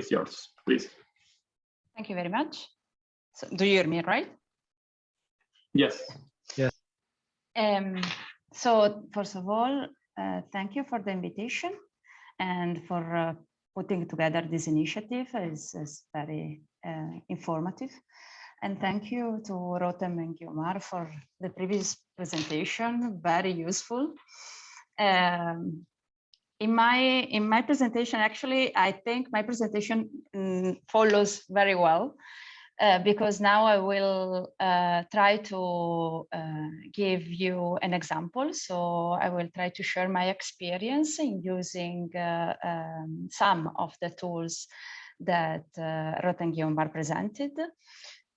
is yours, please. Thank you very much. So, do you hear me, right? Yes. Yes. So first of all, thank you for the invitation and for putting together this initiative. Is very informative. And thank you to Rotem and Guiomar for the previous presentation, very useful. In my presentation, actually, I think my presentation follows very well. Because now I will try to give you an example. So I will try to share my experience in using some of the tools that Rotem and Guiomar presented.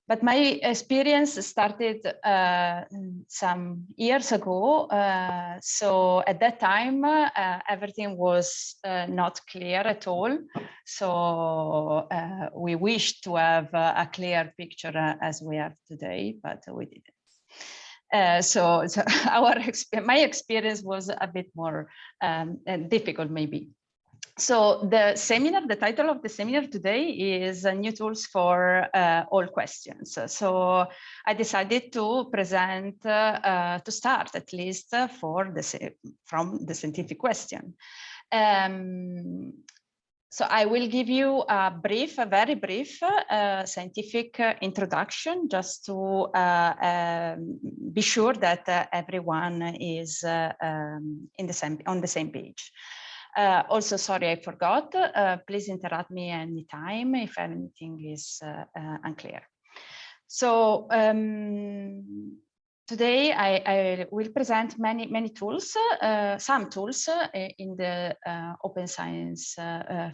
But my experience started some years ago. So at that time, everything was not clear at all. So we wished to have a clear picture as we have today, but we didn't. So my experience was a bit more difficult, maybe. So the title of the seminar today is New Tools for All Questions. So I decided to present, to start at least from the scientific question. So I will give you a very brief scientific introduction, just to be sure that everyone is on the same page. Also, sorry, I forgot. Please interrupt me anytime if anything is unclear. So today I will present many tools, some tools in the open science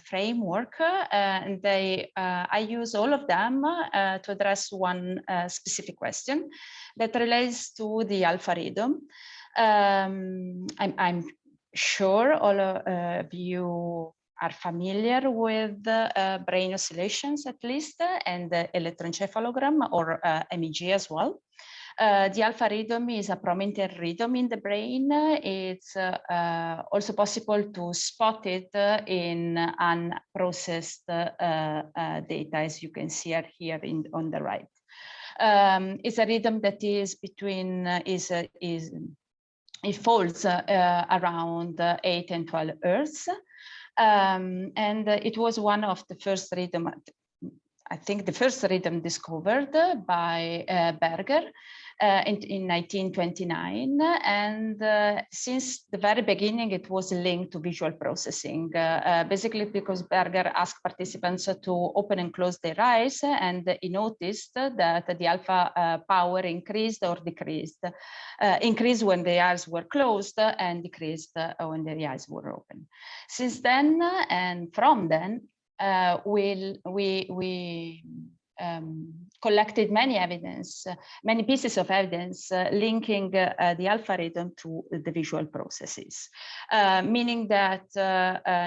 framework, and I use all of them to address one specific question that relates to the algorithm. I'm sure all of you are familiar with brain oscillations, at least, and the electroencephalogram, or MEG as well. The alpha rhythm is a prominent rhythm in the brain. It's also possible to spot it in unprocessed data, as you can see here on the right. It's a rhythm that is between it falls around 8 and 12 Hertz. And it was one of the first rhythm, I think the first rhythm discovered by Berger in 1929. And since the very beginning, it was linked to visual processing, basically because Berger asked participants to open and close their eyes, and he noticed that the alpha power increased or decreased, increased when the eyes were closed and decreased when the eyes were open. Since then, and from then, we collected many pieces of evidence linking the alpha rhythm to the visual processes, meaning that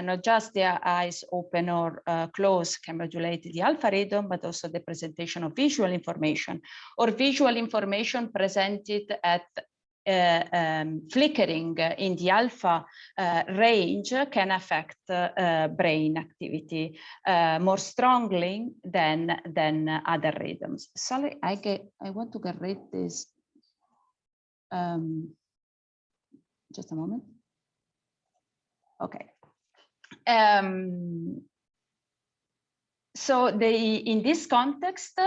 not just the eyes open or close can modulate the alpha rhythm, but also the presentation of visual information, or visual information presented at flickering in the alpha range can affect brain activity more strongly than other rhythms. Sorry, I want to get rid of this. Just a moment. Okay. So in this context,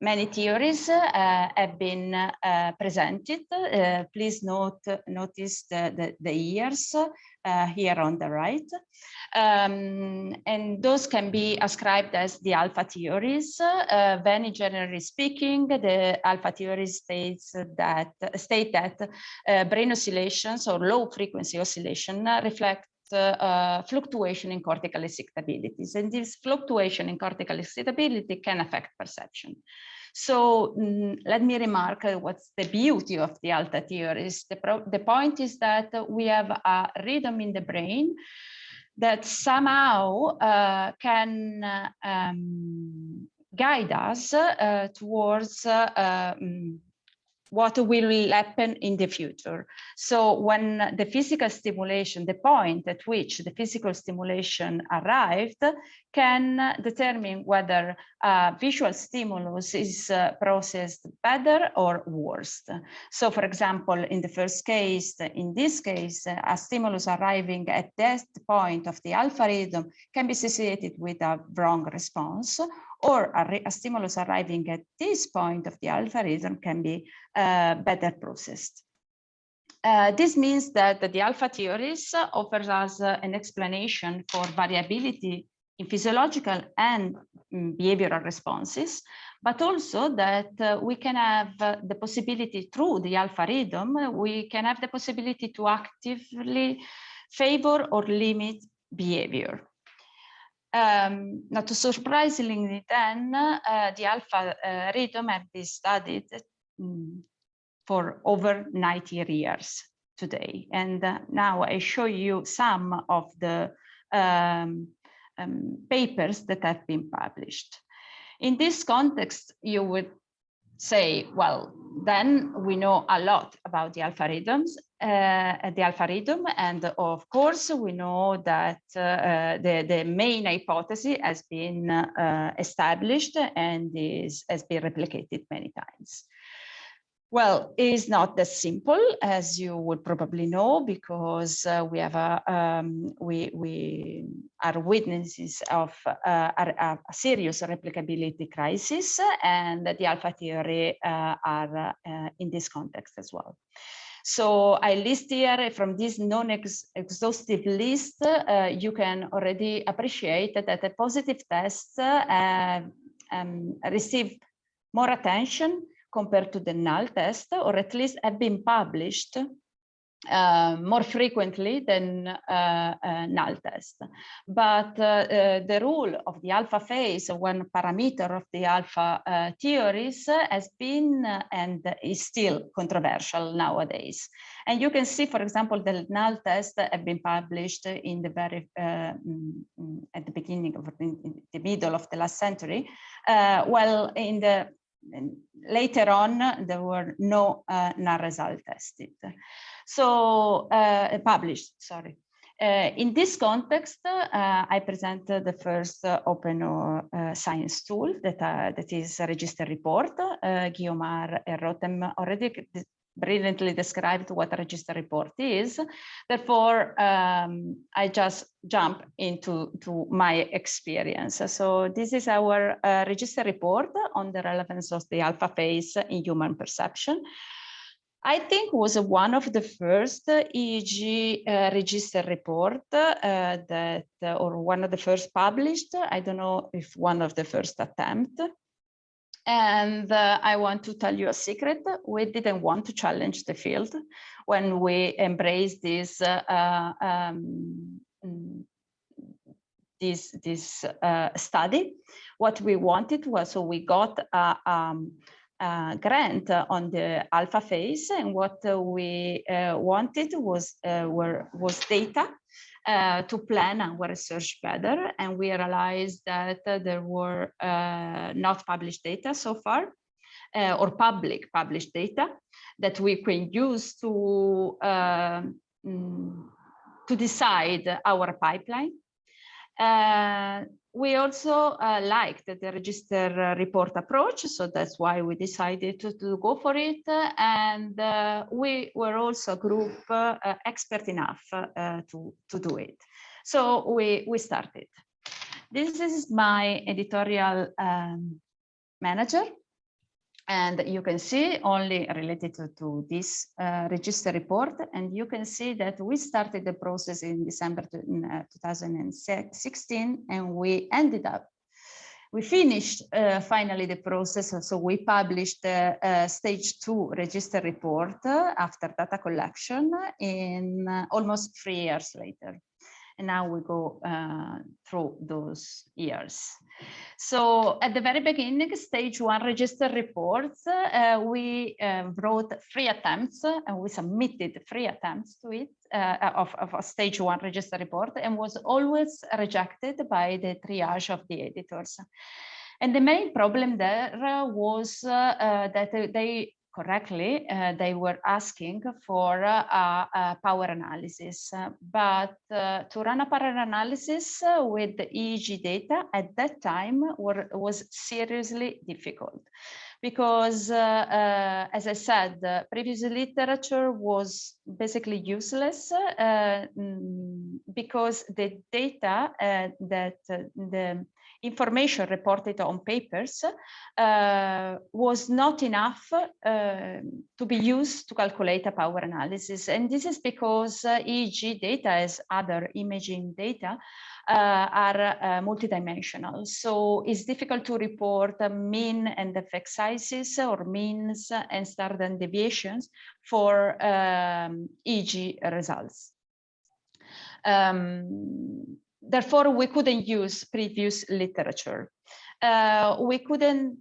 many theories have been presented. Please notice the years here on the right. And those can be ascribed as the alpha theories. Very generally speaking, the alpha theory states that brain oscillations or low frequency oscillation reflect fluctuation in cortical excitabilities, and this fluctuation in cortical excitability can affect perception. So let me remark what's the beauty of the alpha theories. The point is that we have a rhythm in the brain that somehow can guide us towards what will happen in the future. So when the physical stimulation, the point at which the physical stimulation arrived, can determine whether visual stimulus is processed better or worse. So for example, in the first case, in this case, a stimulus arriving at that point of the alpha rhythm can be associated with a wrong response, or a stimulus arriving at this point of the alpha rhythm can be better processed. This means that the alpha theories offers us an explanation for variability in physiological and behavioral responses, but also that we can have the possibility through the alpha rhythm, we can have the possibility to actively favor or limit behavior. Not surprisingly then, the alpha rhythm has been studied for over 90 years today. And now I show you some of the papers that have been published. In this context, you would say, well, then we know a lot about the alpha rhythms, and of course we know that the main hypothesis has been established and has been replicated many times. Well, it is not that simple, as you would probably know, because we are witnesses of a serious replicability crisis, and the alpha theory are in this context as well. So I list here from this non-exhaustive list, you can already appreciate that the positive tests receive more attention compared to the null test, or at least have been published more frequently than null test. But the rule of the alpha phase, one parameter of the alpha theories, has been and is still controversial nowadays. And you can see, for example, the null test have been published in the very at the beginning of in the middle of the last century. Well, in the later on, there were no null result tested. So published, sorry. In this context, I presented the first open science tool that is a register report. Guiomar and Rotem already brilliantly described what a register report is. Therefore, I just jump into my experience. So this is our register report on the relevance of the alpha phase in human perception. I think was one of the first EEG register report or one of the first published. I don't know if one of the first attempt. And I want to tell you a secret. We didn't want to challenge the field when we embraced this study. What we wanted was, so we got grant on the alpha phase, and what we wanted was data to plan our research better, and we realized that there were not published data so far, or published data that we can use to decide our pipeline. We also liked the register report approach, so that's why we decided to go for it. And we were also a group expert enough to do it. So we started. This is my editorial manager. And you can see only related to this register report. And you can see that we started the process in December 2016, and we finished finally the process. So we published the stage 2 register report after data collection in almost 3 years later. And now we go through those years. So at the very beginning, stage 1 register reports, we wrote 3 attempts, and we submitted 3 attempts to it of a stage 1 register report, and was always rejected by the triage of the editors. And the main problem there was that they correctly, they were asking for a power analysis. But to run a power analysis with the EEG data at that time was seriously difficult. Because, as I said, previous literature was basically useless because the data that the information reported on papers was not enough to be used to calculate a power analysis. And this is because EEG data, as other imaging data, are multidimensional. So it's difficult to report mean and effect sizes or means and standard deviations for EEG results. Therefore, we couldn't use previous literature. We couldn't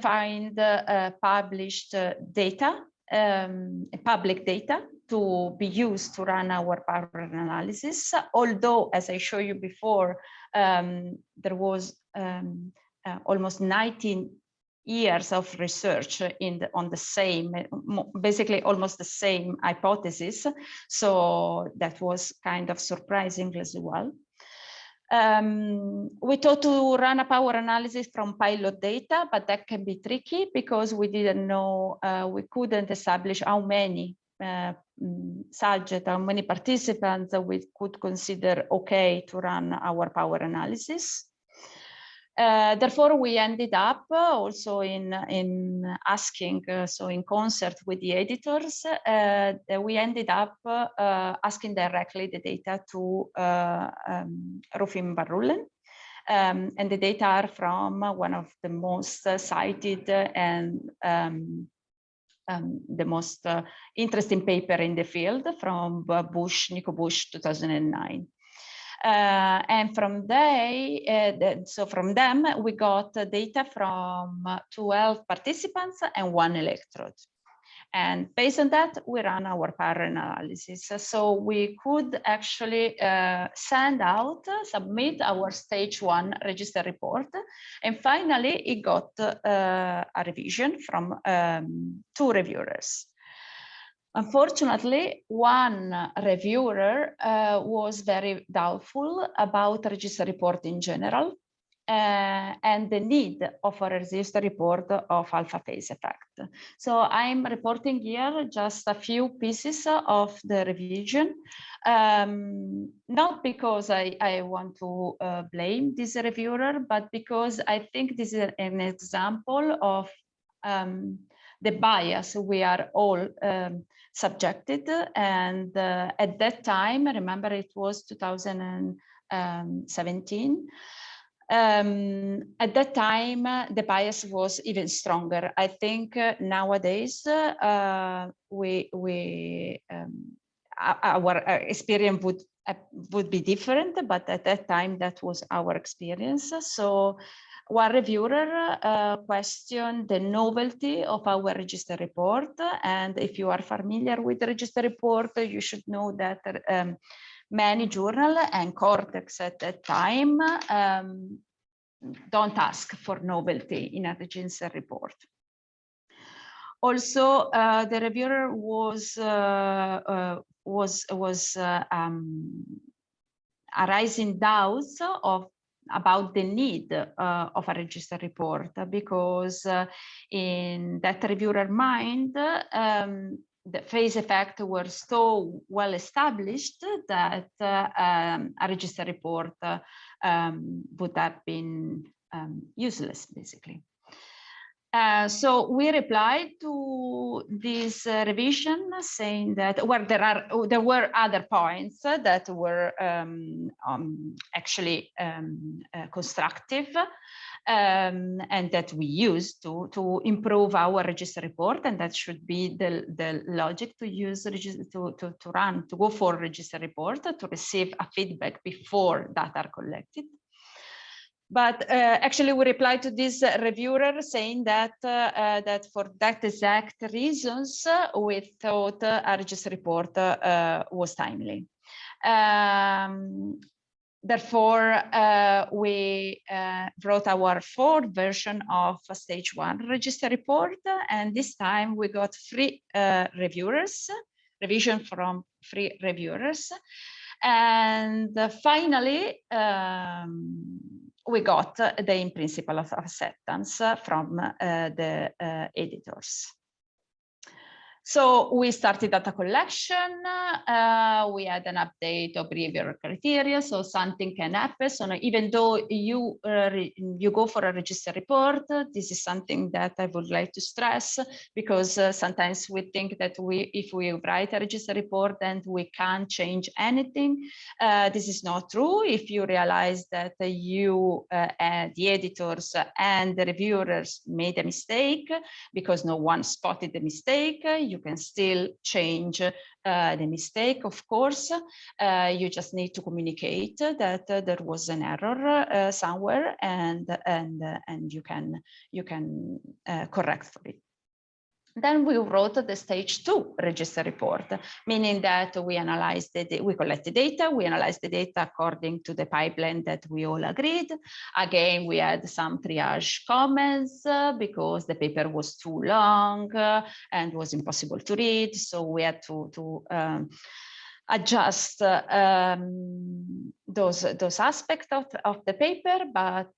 find published data, public data, to be used to run our power analysis. Although, as I showed you before, there was almost 19 years of research on the same, basically almost the same hypothesis. So that was kind of surprising as well. We thought to run a power analysis from pilot data, but that can be tricky because we didn't know, we couldn't establish how many subjects, how many participants we could consider okay to run our power analysis. Therefore, we ended up also in asking, so in concert with the editors, we ended up asking directly the data to Rufin Barrullen. And the data are from one of the most cited and the most interesting paper in the field, from Nico Bush, 2009. And from from them, we got data from 12 participants and 1 electrode. And based on that, we ran our power analysis. So we could actually submit our stage 1 register report. And finally, it got a revision from 2 reviewers. Unfortunately, one reviewer was very doubtful about register report in general and the need of a register report of alpha phase effect. So I'm reporting here just a few pieces of the revision, not because I want to blame this reviewer, but because I think this is an example of the bias we are all subjected. And at that time, remember it was 2017, at that time, the bias was even stronger. I think nowadays our experience would be different, but at that time that was our experience. So one reviewer questioned the novelty of our register report, and if you are familiar with the register report, you should know that many journals and Cortex at that time don't ask for novelty in a register report. Also, the reviewer was arising doubts about the need of a register report, because in that reviewer mind, the phase effect were so well established that a register report would have been useless, basically. So we replied to this revision saying that, well, there were other points that were actually constructive and that we used to improve our register report, and that should be the logic to use to go for register report, to receive a feedback before data are collected. But actually, we replied to this reviewer saying that that for that exact reasons, we thought a register report was timely. Therefore, we wrote our fourth version of a stage 1 register report, and this time we got 3 reviewers, revision from 3 reviewers, and finally we got the in principle of acceptance from the editors. So we started data collection. We had an update of behavioral criteria, so something can happen. So even though you go for a register report, this is something that I would like to stress, because sometimes we think that if we write a register report and we can't change anything. This is not true. If you realize that the editors and the reviewers made a mistake because no one spotted the mistake, you can still change the mistake, of course. You just need to communicate that there was an error somewhere, and you can correct for it. Then we wrote the stage 2 register report, meaning that we collected data, we analyzed the data according to the pipeline that we all agreed. Again, we had some triage comments because the paper was too long and was impossible to read. So we had to adjust those aspects of the paper, but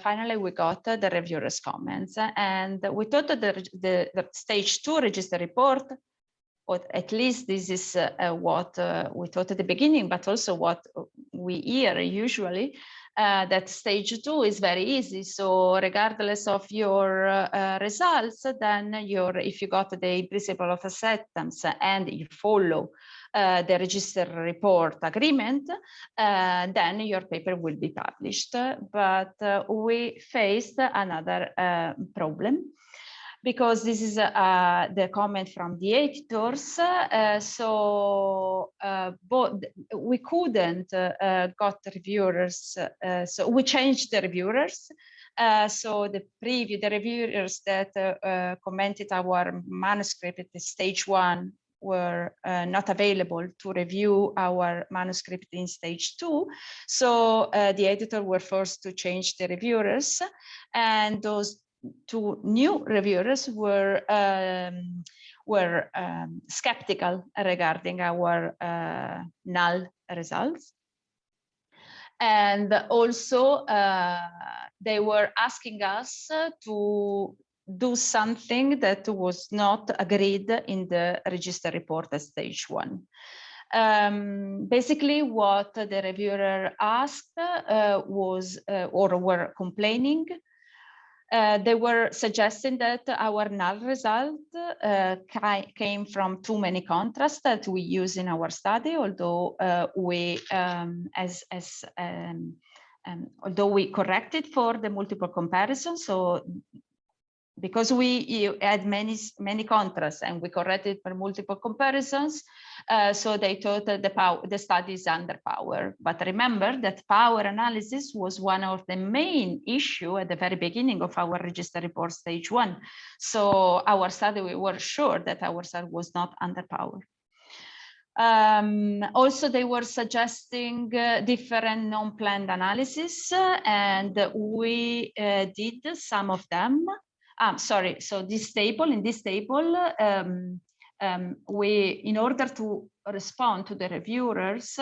finally we got the reviewers' comments, and we thought that the stage 2 register report, or at least this is what we thought at the beginning, but also what we hear usually, that stage 2 is very easy. So regardless of your results, then if you got the principle of acceptance and you follow the register report agreement, then your paper will be published. But we faced another problem, because this is the comment from the editors. We couldn't got reviewers, so we changed the reviewers. So the reviewers that commented our manuscript at the stage 1 were not available to review our manuscript in stage 2. So the editor were forced to change the reviewers, and those 2 new reviewers were skeptical regarding our null results. And also they were asking us to do something that was not agreed in the register report at stage 1. Basically, what the reviewer asked was, or were complaining, they were suggesting that our null result came from too many contrasts that we use in our study, although although we corrected for the multiple comparisons. So because we had many contrasts and we corrected for multiple comparisons, so they thought that the study is underpowered. But remember that power analysis was one of the main issues at the very beginning of our register report stage 1. So our study, we were sure that our study was not underpowered. Also, they were suggesting different non-planned analysis, and we did some of them. Sorry, so in this table, in order to respond to the reviewers,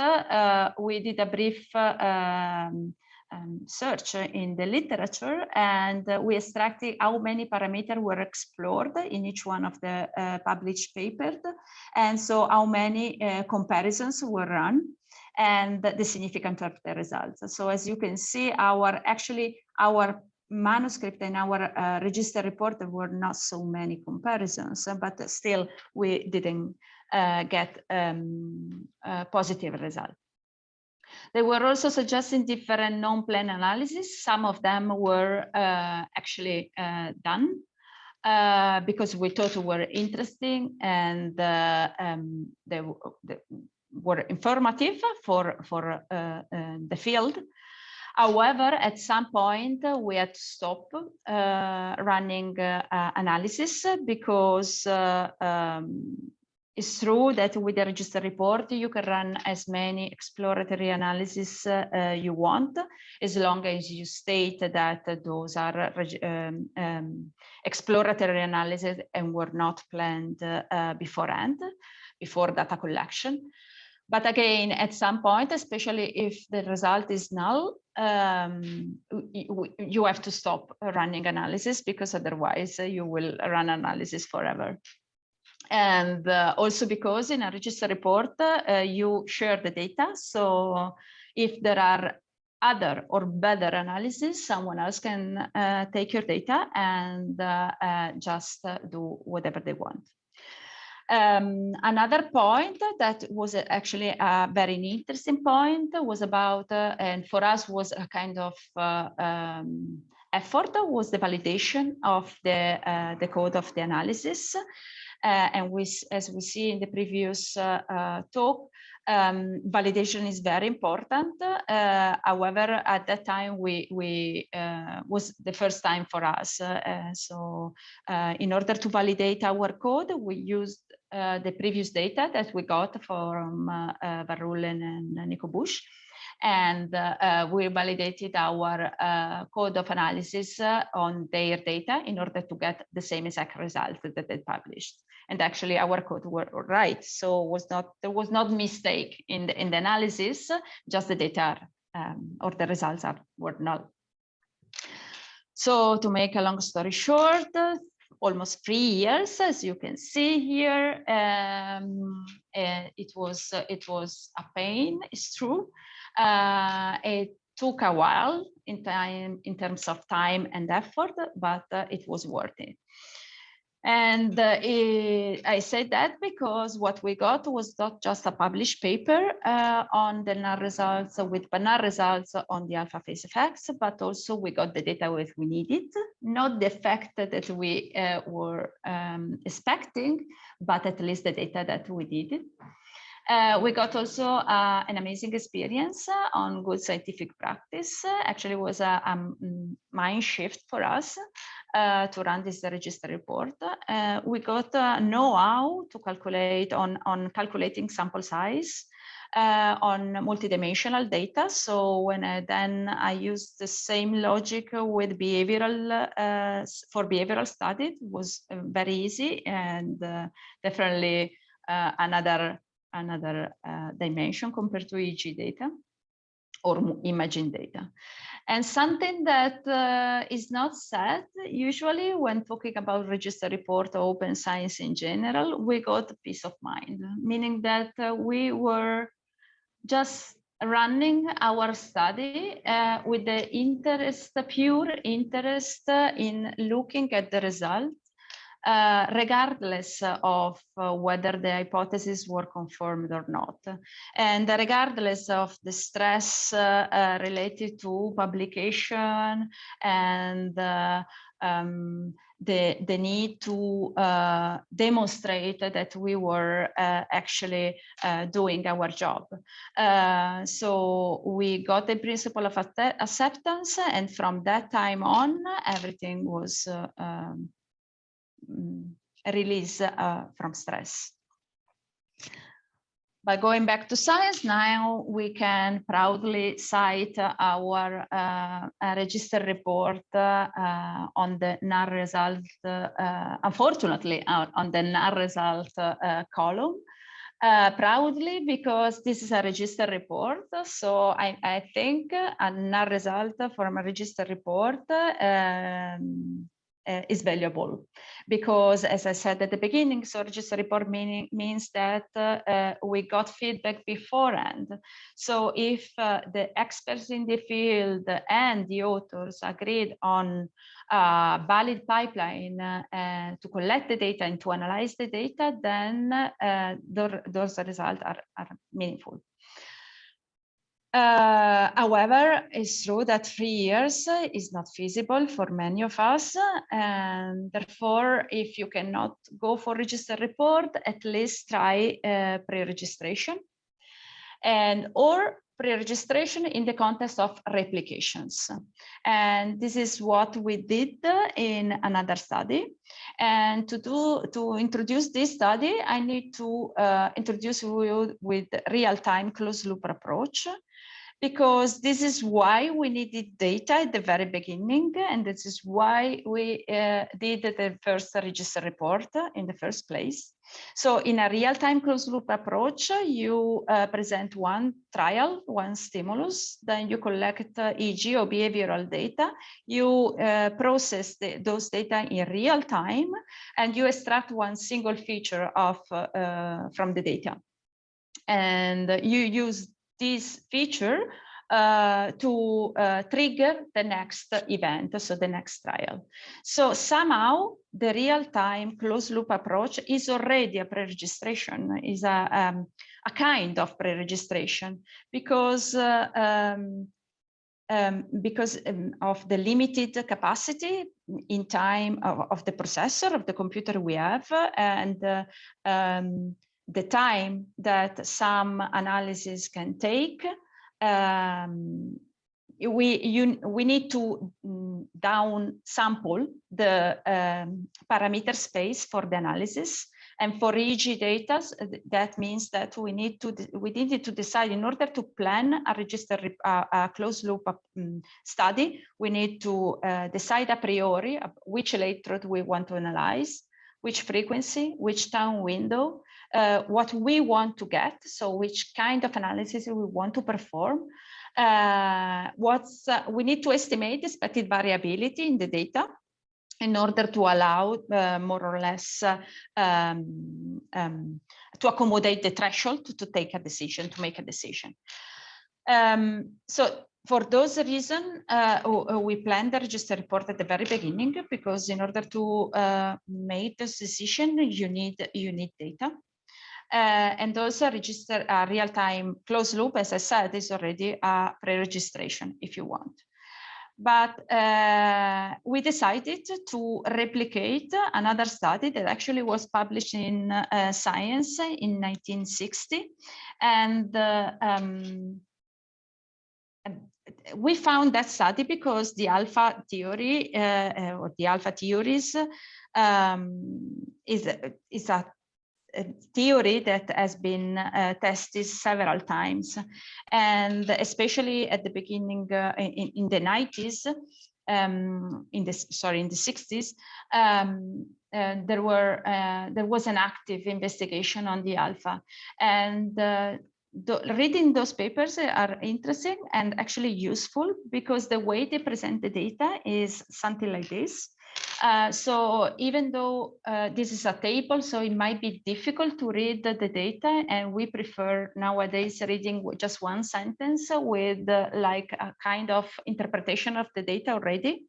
we did a brief search in the literature, and we extracted how many parameters were explored in each one of the published papers, and so how many comparisons were run, and the significance of the results. So as you can see, our manuscript and our register report, there were not so many comparisons, but still we didn't get a positive result. They were also suggesting different non-plan analysis. Some of them were actually done because we thought they were interesting, and they were informative for the field. However, at some point, we had to stop running analysis because It's true that with the register report, you can run as many exploratory analyses you want, as long as you state that those are exploratory analysis and were not planned beforehand, before data collection. But again, at some point, especially if the result is null, you have to stop running analysis, because otherwise you will run analysis forever. And also because in a register report, you share the data. So if there are other or better analysis, someone else can take your data and just do whatever they want. Another point that was actually a very interesting point was about, and for us was a kind of effort, was the validation of the code of the analysis. And as we see in the previous talk, validation is very important. However, at that time, was the first time for us. So in order to validate our code, we used the previous data that we got from Verrulen and Nico Bush. And we validated our code of analysis on their data in order to get the same exact result that they published. And actually, our code were right. So there was not mistake in the analysis, just the data or the results were null. So to make a long story short, almost 3 years, as you can see here, it was a pain. It's true. It took a while in terms of time and effort, but it was worth it. And I said that because what we got was not just a published paper on the null results with banal results on the alpha phase effects, but also we got the data that we needed, not the effect that we were expecting, but at least the data that we needed. We got also an amazing experience on good scientific practice. Actually, it was a mind shift for us to run this register report. We got know-how to calculate on calculating sample size on multidimensional data. So when I used the same logic with behavioral for behavioral studies, it was very easy and definitely another dimension compared to EEG data or imaging data. And something that is not said usually when talking about register report or open science in general, we got peace of mind, meaning that we were just running our study with the interest, pure interest in looking at the results, regardless of whether the hypotheses were confirmed or not, and regardless of the stress related to publication and the need to demonstrate that we were actually doing our job. So we got the principle of acceptance, and from that time on, everything was release from stress. By going back to science, now we can proudly cite our register report on the null result, unfortunately, on the null result column. Proudly, because this is a register report. So I think a null result from a register report is valuable, because as I said at the beginning, so register report means that we got feedback beforehand. So if the experts in the field and the authors agreed on a valid pipeline to collect the data and to analyze the data, then those results are meaningful. However, it's true that 3 years is not feasible for many of us, and therefore, if you cannot go for register report, at least try pre-registration, and or pre-registration in the context of replications. And this is what we did in another study. And to introduce this study, I need to introduce you with real-time closed-loop approach, because this is why we needed data at the very beginning, and this is why we did the first register report in the first place. So in a real-time closed-loop approach, you present one trial, one stimulus, then you collect EEG or behavioral data, you process those data in real time, and you extract one single feature of from the data. And you use this feature to trigger the next event, so the next trial. So somehow the real-time closed-loop approach is already a pre-registration, is a kind of pre-registration, because of the limited capacity in time of the processor of the computer we have, and the time that some analysis can take. We need to down sample the parameter space for the analysis, and for EEG data, that means that we needed to decide, in order to plan a closed loop study, we need to decide a priori which electrode we want to analyze, which frequency, which time window, what we want to get, so which kind of analysis we want to perform. We need to estimate the expected variability in the data in order to allow more or less to accommodate the threshold to take a decision, to make a decision. So for those reasons, we planned the register report at the very beginning, because in order to make this decision, you need data. And also register a real-time closed loop, as I said, is already a pre-registration if you want. But we decided to replicate another study that actually was published in Science in 1960. And we found that study because the alpha theory or the alpha theories is a theory that has been tested several times, and especially at the beginning in the 90s, in the 60s, there was an active investigation on the alpha, and reading those papers are interesting and actually useful, because the way they present the data is something like this. So even though this is a table, so it might be difficult to read the data, and we prefer nowadays reading just one sentence with like a kind of interpretation of the data already.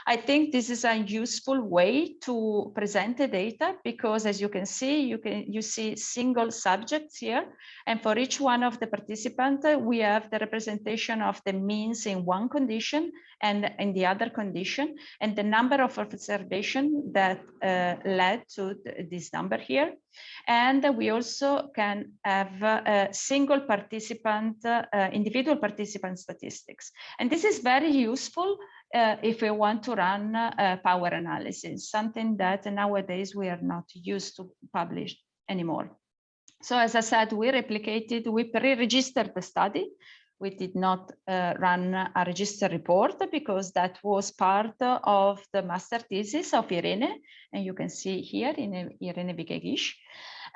I think this is a useful way to present the data, because as you can see, you see single subjects here, and for each one of the participants, we have the representation of the means in one condition and in the other condition, and the number of observations that led to this number here. And we also can have a single participant, individual participant statistics. And this is very useful if we want to run power analysis, something that nowadays we are not used to publish anymore. So as I said, we pre-registered the study. We did not run a register report, because that was part of the master thesis of Irene, and you can see here in Irene Vigegish.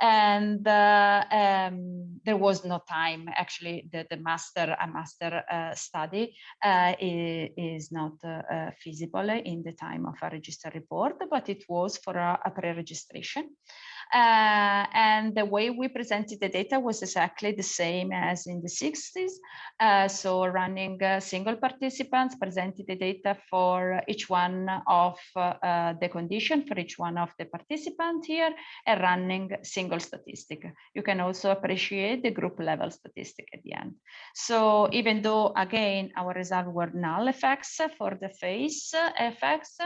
And there was no time. Actually, the master study is not feasible in the time of a register report, but it was for a pre-registration. And the way we presented the data was exactly the same as in the 60s. So running single participants, presented the data for each one of the condition for each one of the participants here, and running single statistic. You can also appreciate the group level statistic at the end. So even though, again, our results were null effects for the phase effects,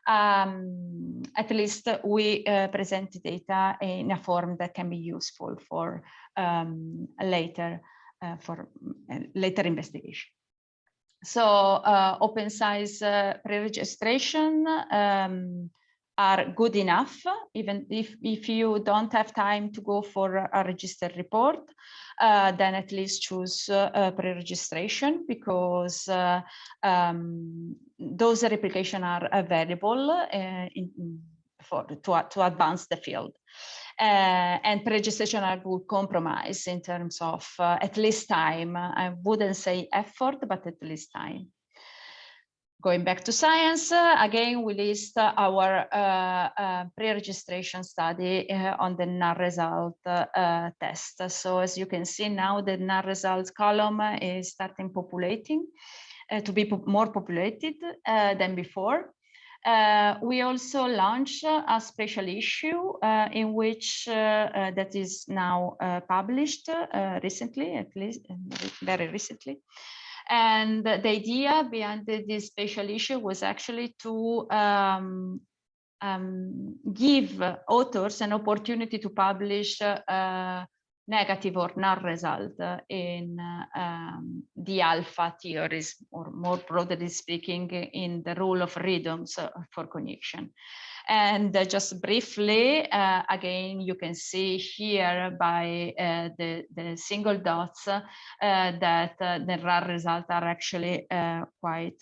at least we present data in a form that can be useful for later for later investigation. So open science pre-registration are good enough, even if you don't have time to go for a registered report, then at least choose pre-registration, because those replications are available to advance the field. And pre-registration are good compromise in terms of at least time. I wouldn't say effort, but at least time. Going back to science, again, we list our pre-registration study on the NAR result test. So as you can see now, the NAR results column is starting populating, to be more populated than before. We also launched a special issue in which that is now published recently, at least very recently. And the idea behind this special issue was actually to give authors an opportunity to publish negative or null result in the alpha theories, or more broadly speaking, in the rule of rhythms for cognition. And just briefly, again, you can see here by the single dots that the RAR results are actually quite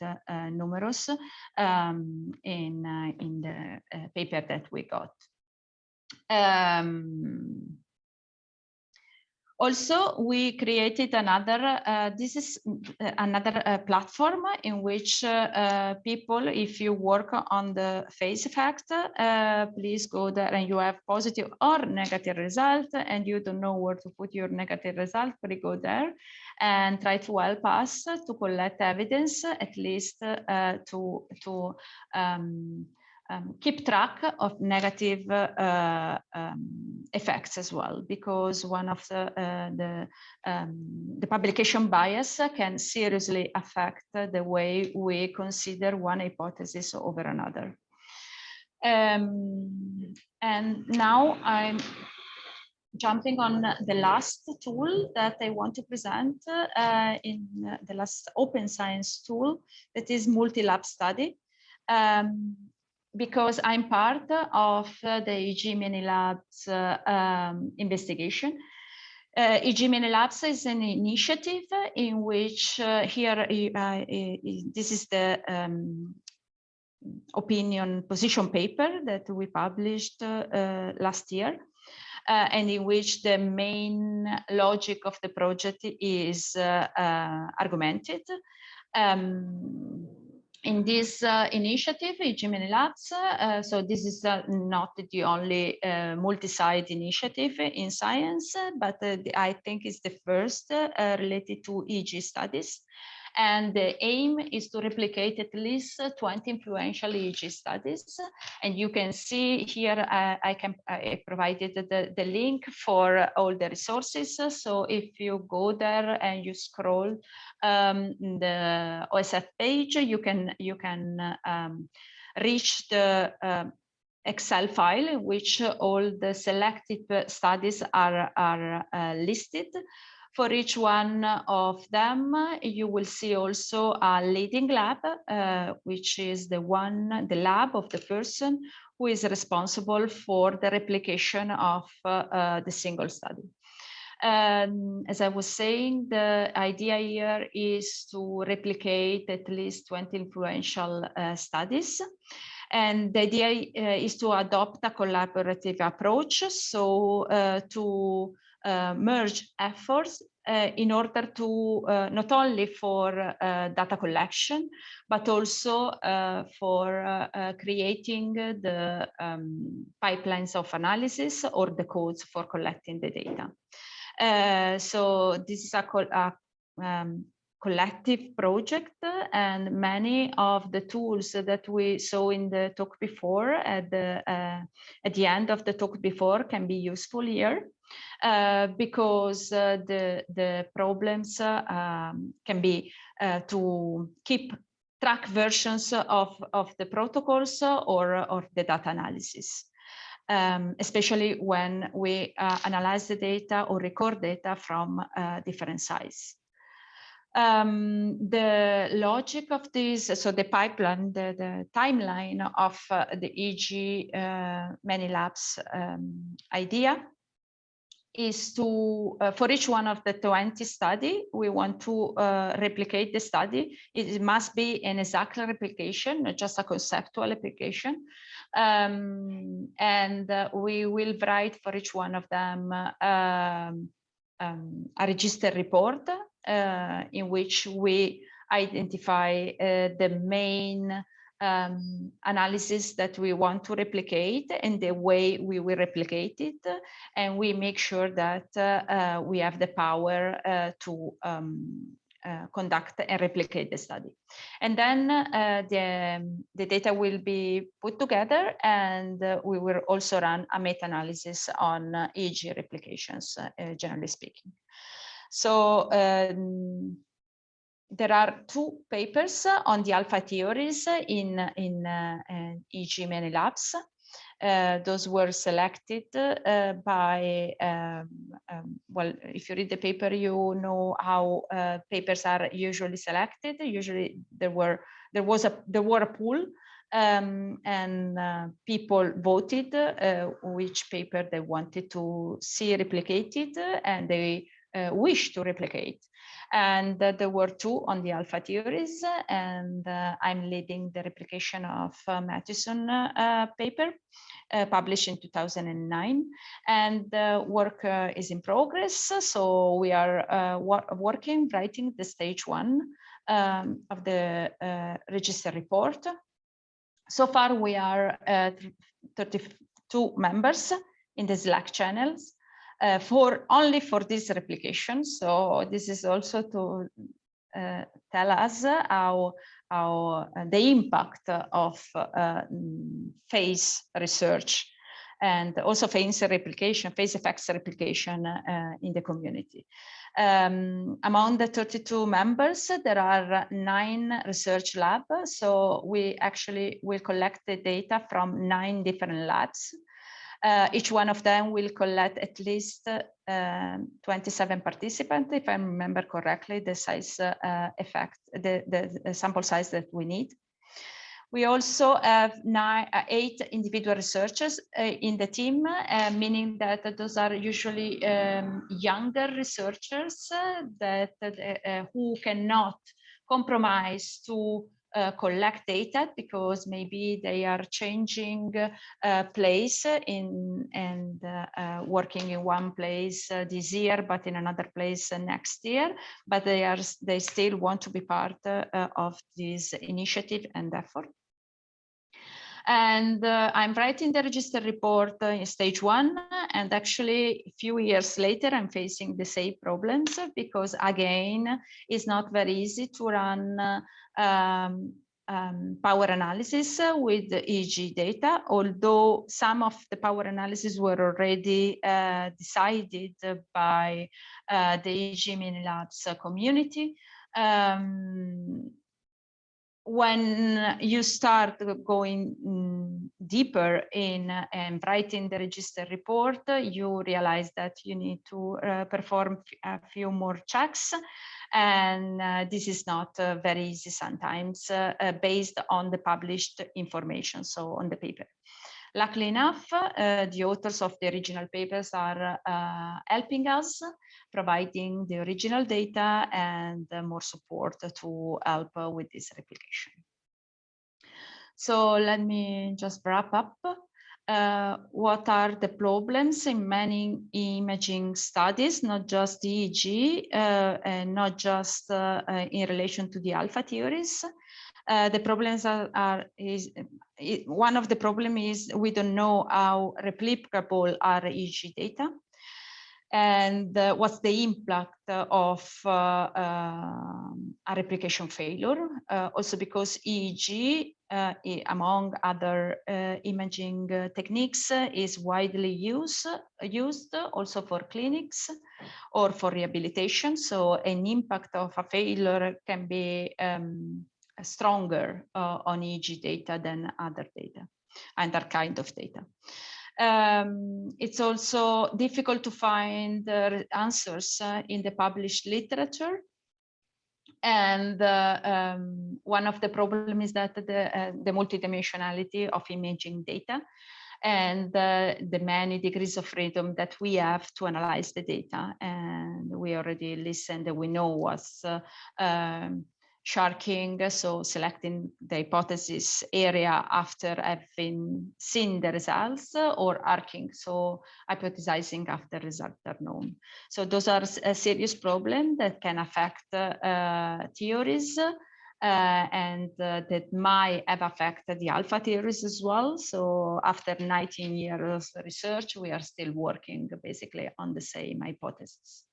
numerous in the paper that we got. Also, we created another, this is another platform in which people, if you work on the phase effect, please go there, and you have positive or negative result and you don't know where to put your negative result, please go there and try to help us to collect evidence, at least to keep track of negative effects as well, because one of the publication bias can seriously affect the way we consider one hypothesis over another. And now I'm jumping on the last tool that I want to present in the last open science tool, that is multi-lab study. Because I'm part of the EG Mini Labs investigation. EG Mini Labs is an initiative in which here, this is the opinion position paper that we published last year, and in which the main logic of the project is argumented. In this initiative, EG Mini Labs, so this is not the only multi-site initiative in science, but I think it's the first related to EG studies. And the aim is to replicate at least 20 influential EEG studies. And you can see here, I provided the link for all the resources. So if you go there and you scroll the OSF page, you can reach the Excel file in which all the selected studies are listed. For each one of them, you will see also a leading lab, which is the lab of the person who is responsible for the replication of the single study. As I was saying, the idea here is to replicate at least 20 influential studies. And the idea is to adopt a collaborative approach, so to merge efforts in order to not only for data collection, but also for creating the pipelines of analysis or the codes for collecting the data. So this is a collective project, and many of the tools that we saw in the talk before, at the end of the talk before, can be useful here. Because the problems can be to keep track versions of the protocols or the data analysis. especially when we analyze the data or record data from different sites. The logic of this, so the pipeline, the timeline of the EEG many labs idea is to, for each one of the 20 study, we want to replicate the study. It must be an exact replication, not just a conceptual application. And we will write for each one of them a register report in which we identify the main analysis that we want to replicate and the way we will replicate it, and we make sure that we have the power to conduct and replicate the study. And then the data will be put together, and we will also run a meta-analysis on EEG replications, generally speaking. So there are 2 papers on the alpha theories in EEG many labs. Those were selected by, well, if you read the paper, you know how papers are usually selected. Usually there were a pool, and people voted which paper they wanted to see replicated, and they wish to replicate. And there were 2 on the alpha theories, and I'm leading the replication of Matheson paper published in 2009, and work is in progress. So we are writing the stage 1 of the register report. So far we are 32 members in the Slack channels. Only for this replication. So this is also to tell us how the impact of phase research and also phase replication, phase effects replication in the community. Among the 32 members, there are 9 research labs. So we actually will collect the data from 9 different labs. Each one of them will collect at least 27 participants, if I remember correctly, the size the sample size that we need. We also have 8 individual researchers in the team, meaning that those are usually younger researchers that who cannot compromise to collect data because maybe they are changing place and working in one place this year, but in another place next year. But they still want to be part of this initiative and effort. And I'm writing the register report in stage 1, and actually a few years later I'm facing the same problems because again it's not very easy to run power analysis with the EEG data, although some of the power analysis were already decided by the EEG mini labs community. When you start going deeper in and writing the register report, you realize that you need to perform a few more checks, and this is not very easy sometimes based on the published information, so on the paper. Luckily enough, the authors of the original papers are helping us, providing the original data and more support to help with this replication. So let me just wrap up. What are the problems in many imaging studies, not just EEG, and not just in relation to the alpha theories? The problems one of the problems is we don't know how replicable are EEG data, and what's the impact of a replication failure. Also because EEG, among other imaging techniques, is widely used also for clinics or for rehabilitation. So an impact of a failure can be stronger on EEG data than other data and other kind of data. It's also difficult to find answers in the published literature. And one of the problems is that the multidimensionality of imaging data and the many degrees of freedom that we have to analyze the data. And we already listened, we know what's sharking, so selecting the hypothesis area after having seen the results, or arcing, so hypothesizing after results are known. So those are a serious problem that can affect theories, and that might have affected the alpha theories as well. So after 19 years of research, we are still working basically on the same hypothesis.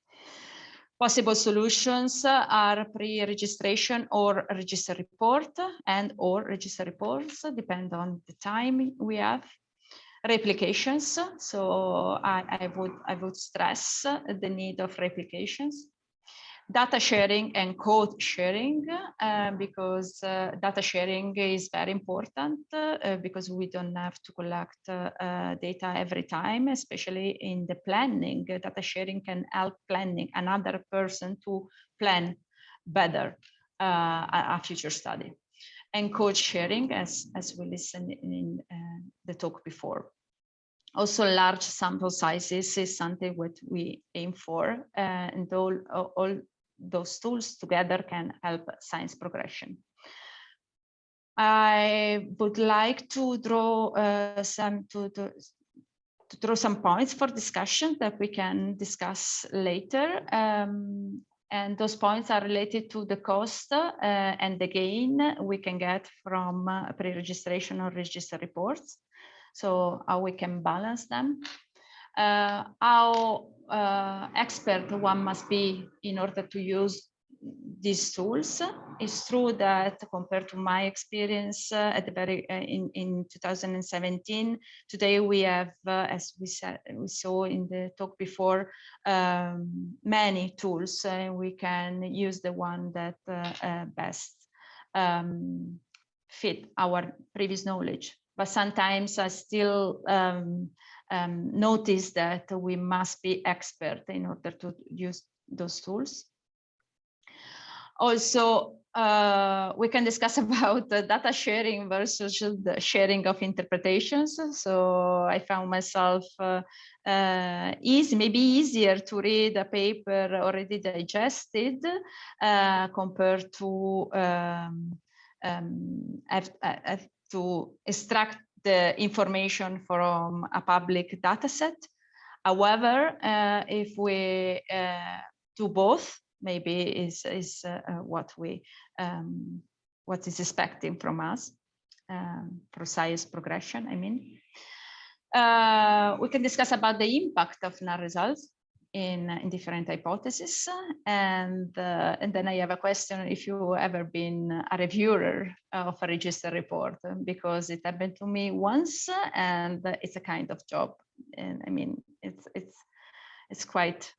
Possible solutions are pre-registration or register report, and or register reports, depend on the time we have. Replications, so I would stress the need of replications. Data sharing and code sharing, because data sharing is very important, because we don't have to collect data every time, especially in the planning. Data sharing can help planning another person to plan better a future study. And code sharing, as we listened in the talk before. Also, large sample sizes is something what we aim for, and all those tools together can help science progression. I would like to draw some points for discussion that we can discuss later. And those points are related to the cost and the gain we can get from pre-registration or register reports. So how we can balance them. How expert one must be in order to use these tools. It's true that compared to my experience at the very in 2017, today we have, as we saw in the talk before, many tools, and we can use the one that best fit our previous knowledge. But sometimes I still notice that we must be expert in order to use those tools. Also, we can discuss about the data sharing versus the sharing of interpretations. So I found myself maybe easier to read a paper already digested compared to have to extract the information from a public data set. However, if we do both, maybe is what is expecting from us for science progression. I mean, we can discuss about the impact of null results in different hypotheses, and then I have a question: if you ever been a reviewer of a register report, because it happened to me once, and it's a kind of job, and I mean it's quite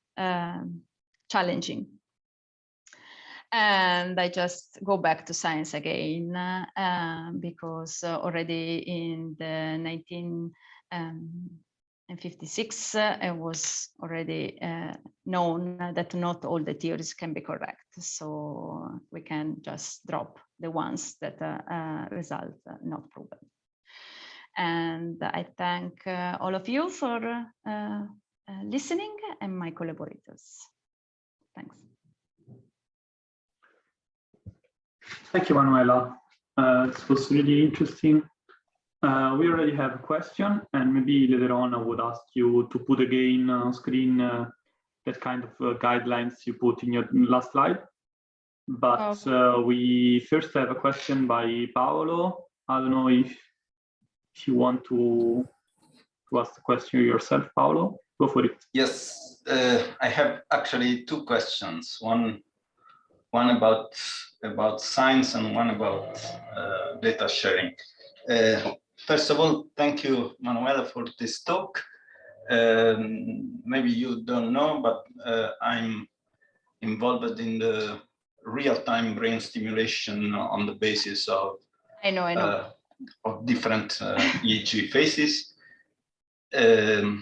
challenging. And I just go back to science again, because already in the 1956 it was already known that not all the theories can be correct, so we can just drop the ones that result not proven. And I thank all of you for listening, and my collaborators. Thanks. Thank you, Manuela. This was really interesting. We already have a question, and maybe later on I would ask you to put again on screen that kind of guidelines you put in your last slide. But we first have a question by Paolo. I don't know if you want to ask the question yourself, Paolo. Go for it. Yes, I have actually two questions. One about science and one about data sharing. First of all, thank you, Manuela, for this talk. Maybe you don't know, but I'm involved in the real-time brain stimulation on the basis of I know. of different EEG phases. So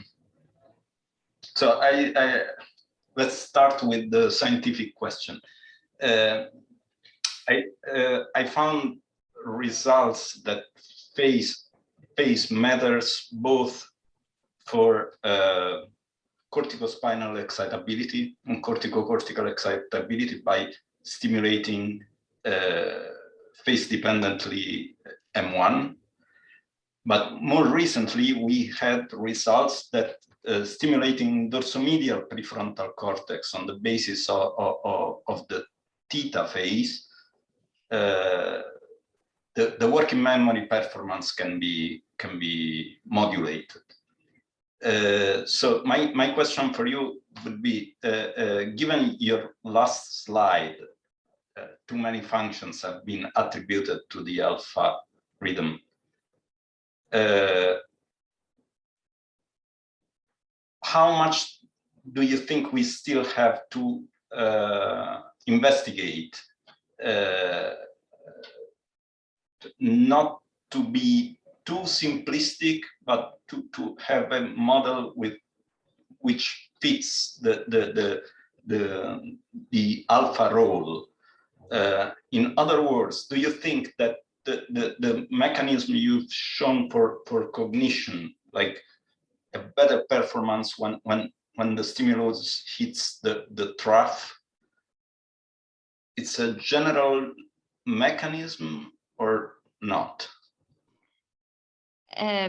let's start with the scientific question. I found results that phase matters both for corticospinal excitability and corticocortical excitability by stimulating phase dependently M1. But more recently, we had results that stimulating dorsomedial prefrontal cortex on the basis of the theta phase, the working memory performance can be modulated. So my question for you would be, given your last slide, too many functions have been attributed to the alpha rhythm. How much do you think we still have to investigate, not to be too simplistic, but to have a model which fits the alpha role? In other words, do you think that the mechanism you've shown for cognition, like a better performance when the stimulus hits the trough, it's a general mechanism or not? I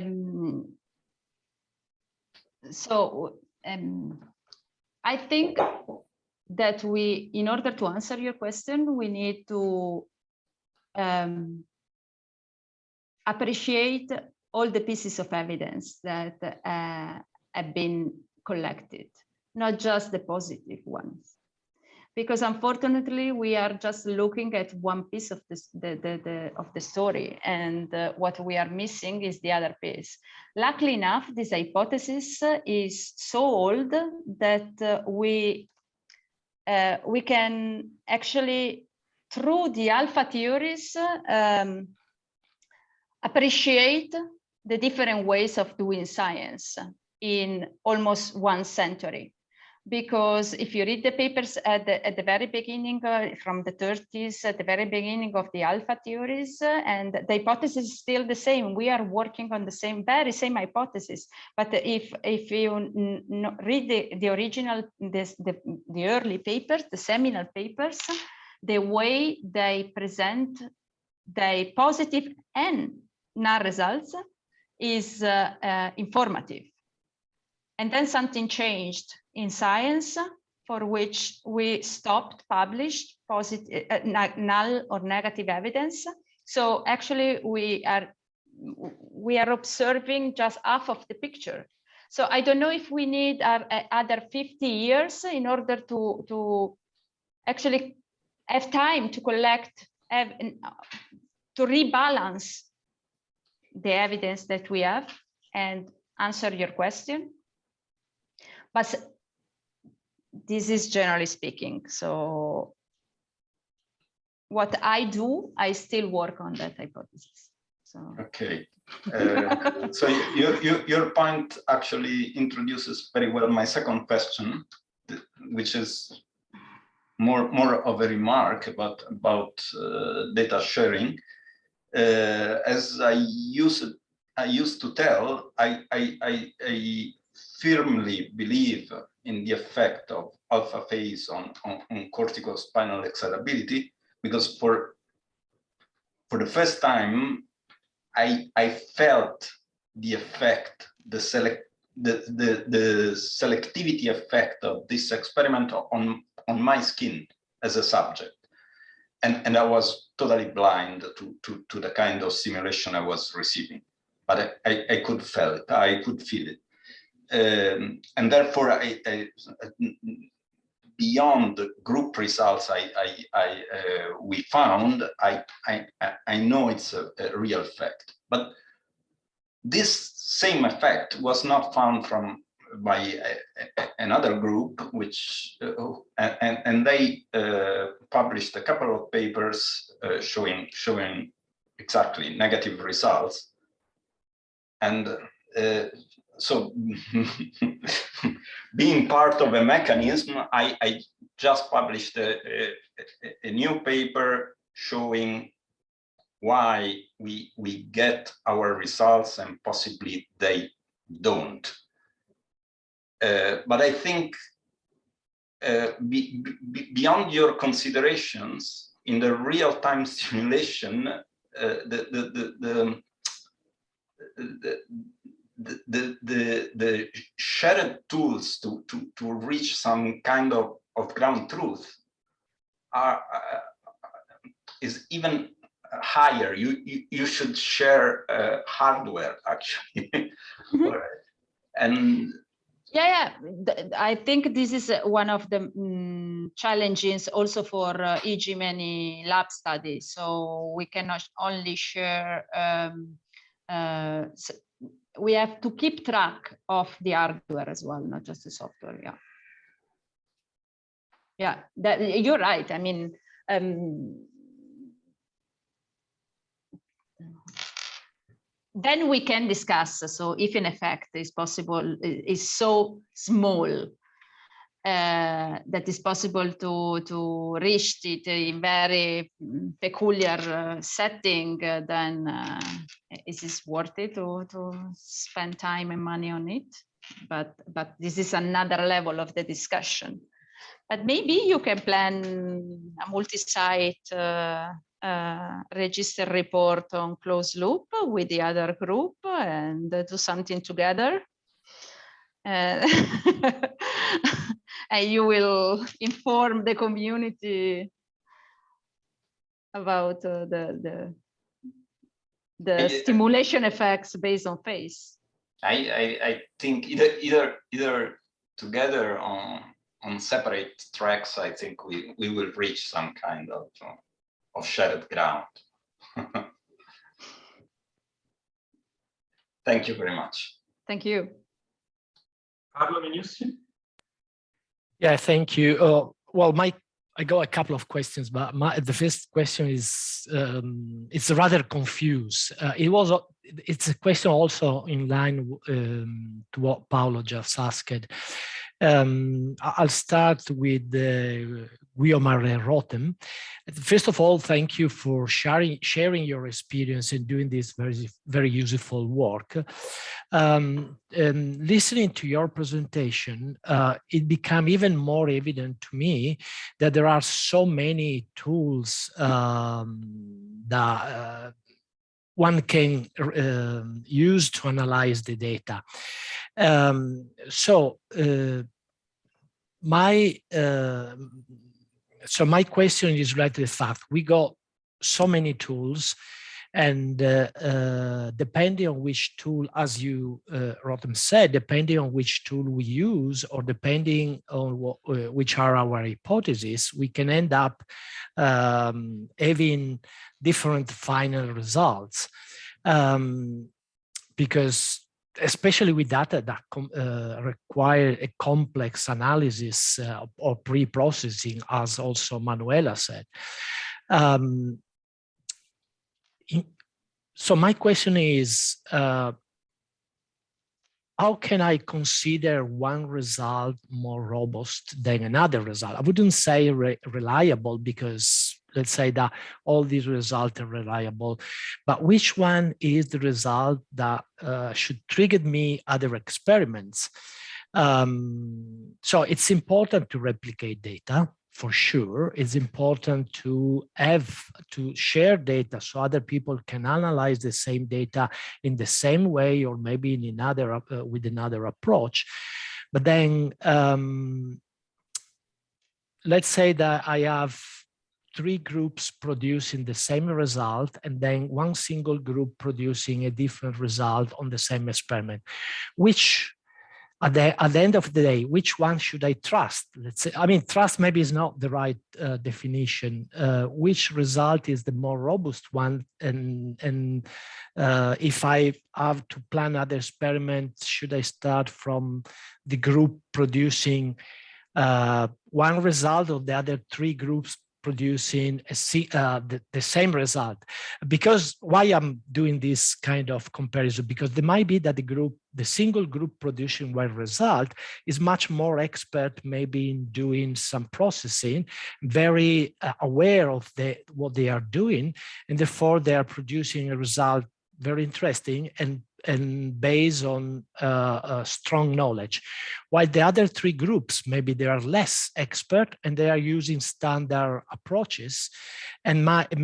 think that in order to answer your question, we need to appreciate all the pieces of evidence that have been collected, not just the positive ones. Because unfortunately, we are just looking at one piece of the story, and what we are missing is the other piece. Luckily enough, this hypothesis is so old that we can actually, through the alpha theories, appreciate the different ways of doing science in almost 1 century. Because if you read the papers at the very beginning, from the 30s, at the very beginning of the alpha theories, and the hypothesis is still the same. We are working on the very same hypothesis. But if you read the original, the early papers, the seminal papers, the way they present the positive and null results is informative. And then something changed in science, for which we stopped published positive, null or negative evidence. So actually, we are observing just half of the picture. So I don't know if we need other 50 years in order to actually have time to collect, to rebalance the evidence that we have and answer your question. But this is generally speaking. So what I do, I still work on that hypothesis. So okay. So your point actually introduces very well my second question, which is more of a remark about data sharing. As I used to tell, I firmly believe in the effect of alpha phase on corticospinal excitability, because for the first time I felt the effect, the selectivity effect of this experiment on my skin as a subject, and I was totally blind to the kind of simulation I was receiving, but I could feel it. I could feel it. And therefore, beyond the group results we found, I know it's a real effect. But this same effect was not found by another group, which and they published a couple of papers showing exactly negative results. And so being part of a mechanism, I just published a new paper showing why we get our results and possibly they don't. But I think beyond your considerations in the real-time stimulation, the shared tools to reach some kind of ground truth is even higher. You should share hardware actually. And yeah, I think this is one of the challenges also for many lab studies. So we cannot only share. We have to keep track of the hardware as well, not just the software. Yeah, you're right. I mean, then we can discuss. So if an effect is possible, is so small that it's possible to reach it in very peculiar setting, then is it worth it to spend time and money on it? But this is another level of the discussion. But maybe you can plan a multi-site register report on closed loop with the other group and do something together. And you will inform the community about the stimulation effects based on phase. I think either together on separate tracks, I think we will reach some kind of shared ground. Thank you very much. Thank you. Carlo Minucci? Yeah, thank you. Well, I got a couple of questions, but the first question is it's rather confused. It's a question also in line to what Paolo just asked. I'll start with Guillaume Rotem. First of all, thank you for sharing your experience in doing this very, very useful work. Listening to your presentation, it became even more evident to me that there are so many tools that one can use to analyze the data. So my question is related to the fact we got so many tools, and depending on which tool, as you Rotem said, depending on which tool we use, or depending on which are our hypotheses, we can end up having different final results, because especially with data that require a complex analysis or pre-processing, as also Manuela said. So my question is, how can I consider one result more robust than another result? I wouldn't say reliable, because let's say that all these results are reliable, but which one is the result that should trigger me other experiments? So it's important to replicate data, for sure. It's important to share data so other people can analyze the same data in the same way, or maybe in another with another approach. But then let's say that I have 3 groups producing the same result, and then one single group producing a different result on the same experiment. Which, at the end of the day, which one should I trust? Let's say, I mean, trust maybe is not the right definition. Which result is the more robust one? And if I have to plan other experiments, should I start from the group producing one result, or the other 3 groups producing the same result. Because why I'm doing this kind of comparison, because there might be that the single group producing one result is much more expert maybe in doing some processing, very aware of what they are doing, and therefore they are producing a result very interesting and based on strong knowledge. While the other three groups, maybe they are less expert and they are using standard approaches, and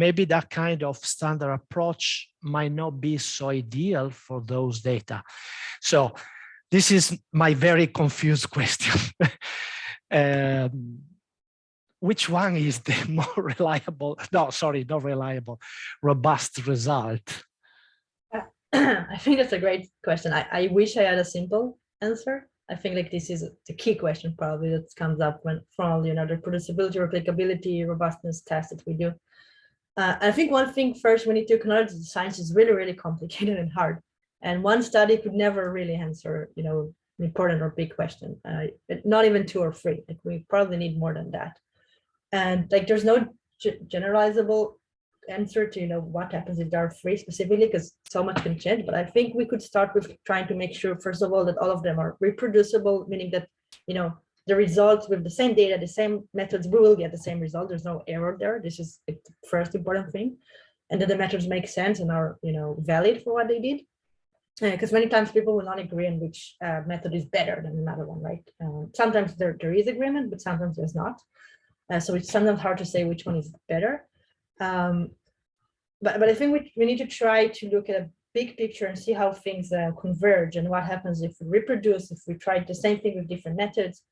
maybe that kind of standard approach might not be so ideal for those data. So this is my very confused question. Which one is the more reliable, no, sorry, not reliable, robust result? I think that's a great question. I wish I had a simple answer. I think like this is the key question probably that comes up when from all, the reproducibility, replicability, robustness tests that we do. I think one thing first we need to acknowledge that science is really, really complicated and hard. And one study could never really answer, an important or big question. Not even 2 or 3. Like we probably need more than that. And like there's no generalizable answer to what happens if there are 3 specifically, because so much can change. But I think we could start with trying to make sure, first of all, that all of them are reproducible, meaning that the results with the same data, the same methods, we will get the same result. There's no error there. This is the first important thing. And that the methods make sense and are valid for what they did. Because many times people will not agree on which method is better than another one, right? Sometimes there is agreement, but sometimes there's not. So it's sometimes hard to say which one is better. But I think we need to try to look at a big picture and see how things converge and what happens if we reproduce, if we try the same thing with different methods.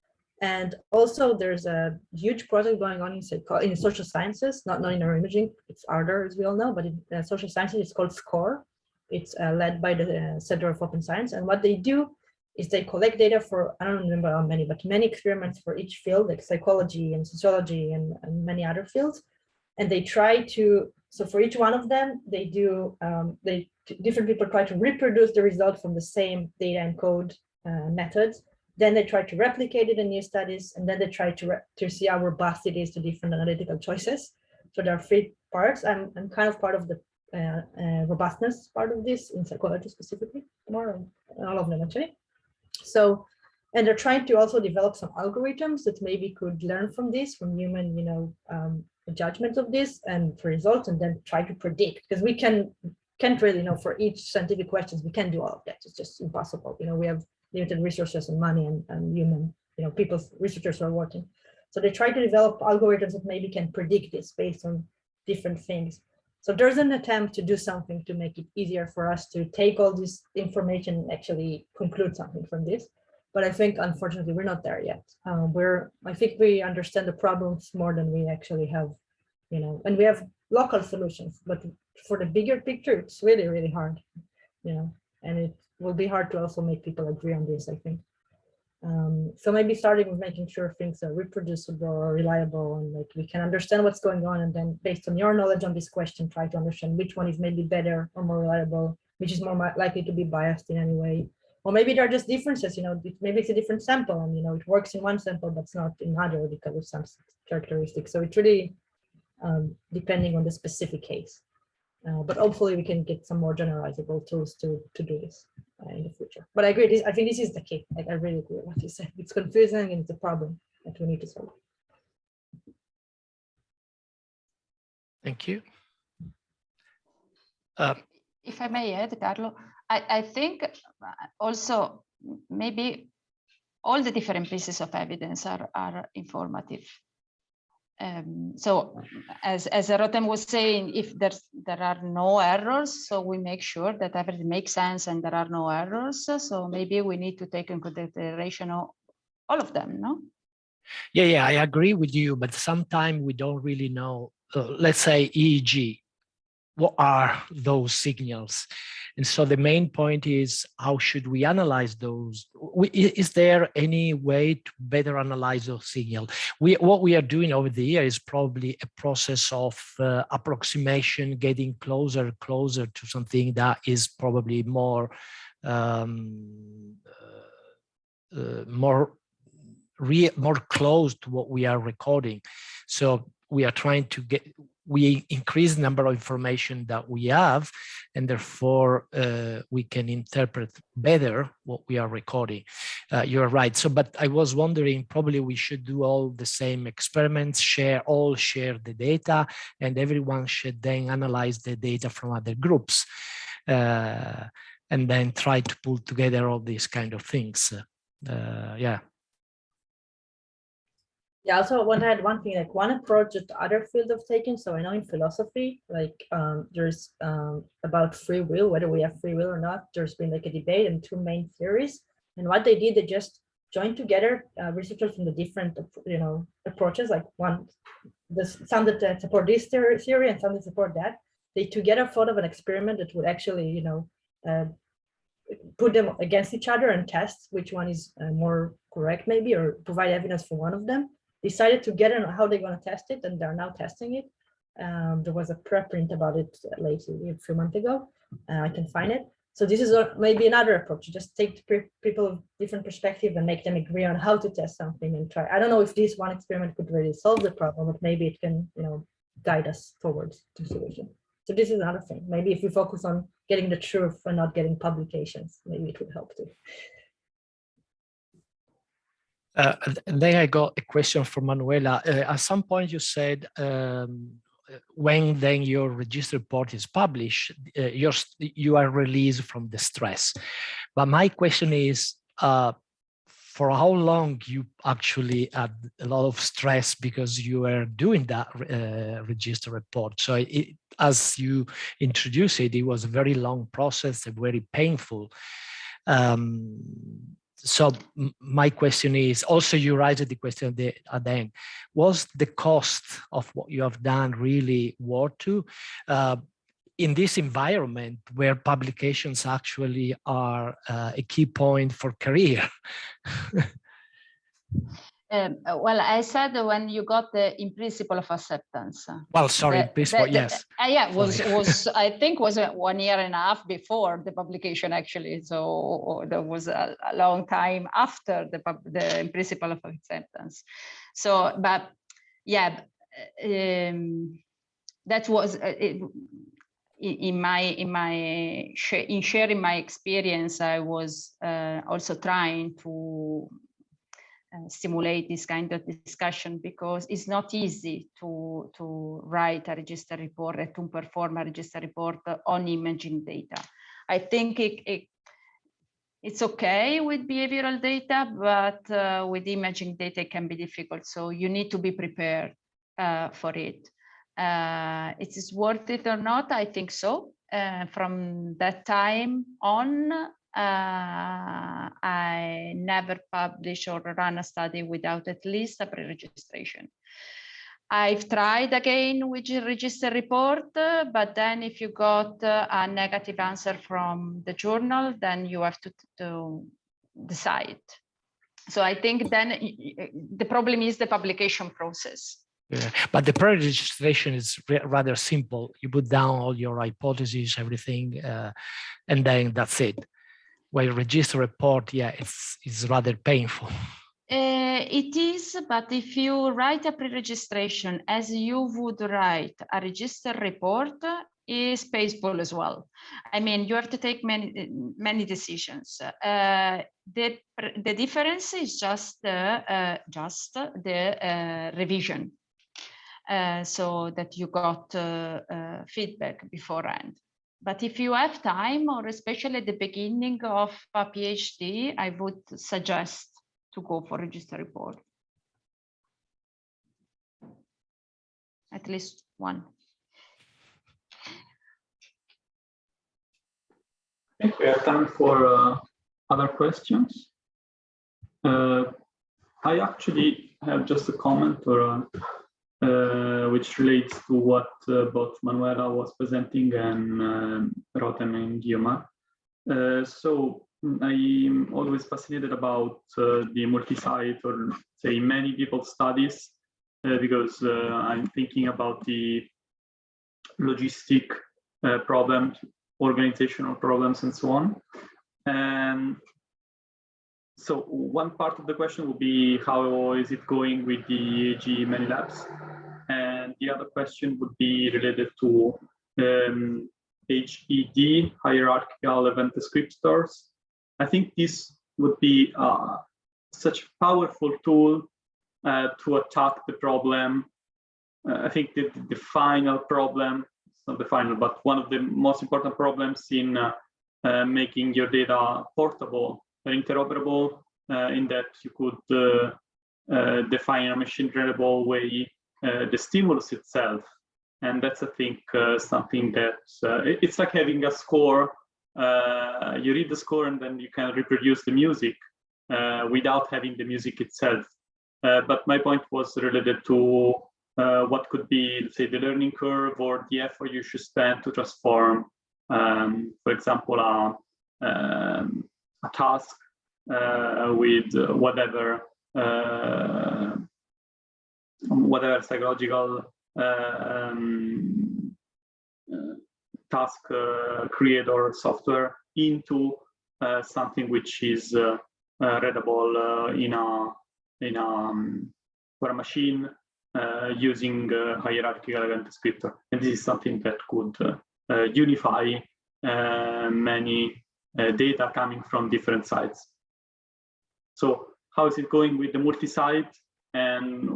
And also there's a huge project going on in social sciences, not in neuroimaging, it's harder as we all know, but in social sciences it's called SCORE. It's led by the Center of Open Science. And what they do is they collect data for, I don't remember how many, but many experiments for each field, like psychology and sociology and many other fields. And they try to, so for each one of them, they do, different people try to reproduce the result from the same data and code methods. Then they try to replicate it in new studies, and then they try to see how robust it is to different analytical choices. So there are 3 parts. I'm kind of part of the robustness part of this in psychology specifically, more all of them actually. So, and they're trying to also develop some algorithms that maybe could learn from this, from human, judgments of this and for results, and then try to predict, because we can't really know for each scientific questions, we can't do all of that. It's just impossible. We have limited resources and money and human, researchers who are working. So they try to develop algorithms that maybe can predict this based on different things. So there's an attempt to do something to make it easier for us to take all this information and actually conclude something from this. But I think, unfortunately, we're not there yet. I think we understand the problems more than we actually have, and we have local solutions, but for the bigger picture, it's really, really hard, and it will be hard to also make people agree on this, I think. So maybe starting with making sure things are reproducible or reliable, and like we can understand what's going on, and then based on your knowledge on this question, try to understand which one is maybe better or more reliable, which is more likely to be biased in any way. Or maybe there are just differences, maybe it's a different sample and, it works in one sample, but it's not in other because of some characteristics. So it's really depending on the specific case. But hopefully we can get some more generalizable tools to do this in the future. But I agree, I think this is the key. Like, I really agree with what you said. It's confusing and it's a problem that we need to solve. Thank you. If I may add, Carlo, I think also maybe all the different pieces of evidence are informative. So as Rotem was saying, if there are no errors, so we make sure that everything makes sense and there are no errors. So maybe we need to take into consideration all of them, no? Yeah, I agree with you, but sometimes we don't really know, let's say EEG, what are those signals? And so the main point is, how should we analyze those? Is there any way to better analyze those signals? What we are doing over the year is probably a process of approximation, getting closer to something that is probably more close to what we are recording. So we are trying to we increase the number of information that we have, and therefore we can interpret better what we are recording. You're right. So, but I was wondering, probably we should do all the same experiments, share the data, and everyone should then analyze the data from other groups, and then try to pull together all these kind of things. Yeah. Yeah, I also want to add one thing, like one approach that other fields have taken. So I know in philosophy, like there's about free will, whether we have free will or not. There's been like a debate and two main theories. And what they did, they just joined together researchers from the different, approaches. Like some that support this theory and some that support that. They together thought of an experiment that would actually, put them against each other and test which one is more correct, maybe, or provide evidence for one of them. Decided together on how they're going to test it, and they're now testing it. There was a preprint about it lately, a few months ago. I can find it. So this is maybe another approach. Just take people of different perspective and make them agree on how to test something and try. I don't know if this one experiment could really solve the problem, but maybe it can, guide us towards the solution. So this is another thing. Maybe if we focus on getting the truth and not getting publications, maybe it would help too. And then I got a question from Manuela. At some point you said when then your register report is published, you are released from the stress. But my question is, for how long you actually had a lot of stress because you were doing that register report? So as you introduced it, it was a very long process, very painful. So my question is, also you raised the question at the end, was the cost of what you have done really worth to in this environment where publications actually are a key point for career? Well, I said when you got the in principle of acceptance. Well, sorry, principle, yes. Yeah, was I think was 1 year and a half before the publication actually. So there was a long time after the in principle of acceptance. So, but yeah, that was in sharing my experience. I was also trying to stimulate this kind of discussion, because it's not easy to write a register report and to perform a register report on imaging data. I think it's okay with behavioral data, but with imaging data it can be difficult. So you need to be prepared for it. It is worth it or not? I think so. From that time on, I never publish or run a study without at least a pre-registration. I've tried again with the register report, but then if you got a negative answer from the journal, then you have to decide. So I think then the problem is the publication process. Yeah, but the pre-registration is rather simple. You put down all your hypotheses, everything, and then that's it. While register report, yeah, it's rather painful. It is, but if you write a pre-registration as you would write a register report, is painful as well. I mean, you have to take many decisions. The difference is just the revision, so that you got feedback beforehand. But if you have time, or especially at the beginning of a PhD, I would suggest to go for register report. At least one. I think we have time for other questions. I actually have just a comment or which relates to what both Manuela was presenting and Rotem and Guillaume. So I'm always fascinated about the multi-site, or say many people studies, because I'm thinking about the logistic problems, organizational problems, and so on. And so one part of the question will be, how is it going with the EEG many labs? And the other question would be related to HED, hierarchical event descriptors. I think this would be such a powerful tool to attack the problem. I think that the final problem, it's not the final, but one of the most important problems in making your data portable and interoperable, in that you could define in a machine-readable way the stimulus itself. And that's, I think, something that it's like having a score. You read the score and then you can reproduce the music without having the music itself. But my point was related to what could be, let's say, the learning curve or the effort you should spend to transform, for example, a task with whatever psychological task creator software into something which is readable for a machine using hierarchical event descriptor. And this is something that could unify many data coming from different sites. So how is it going with the multi-site, and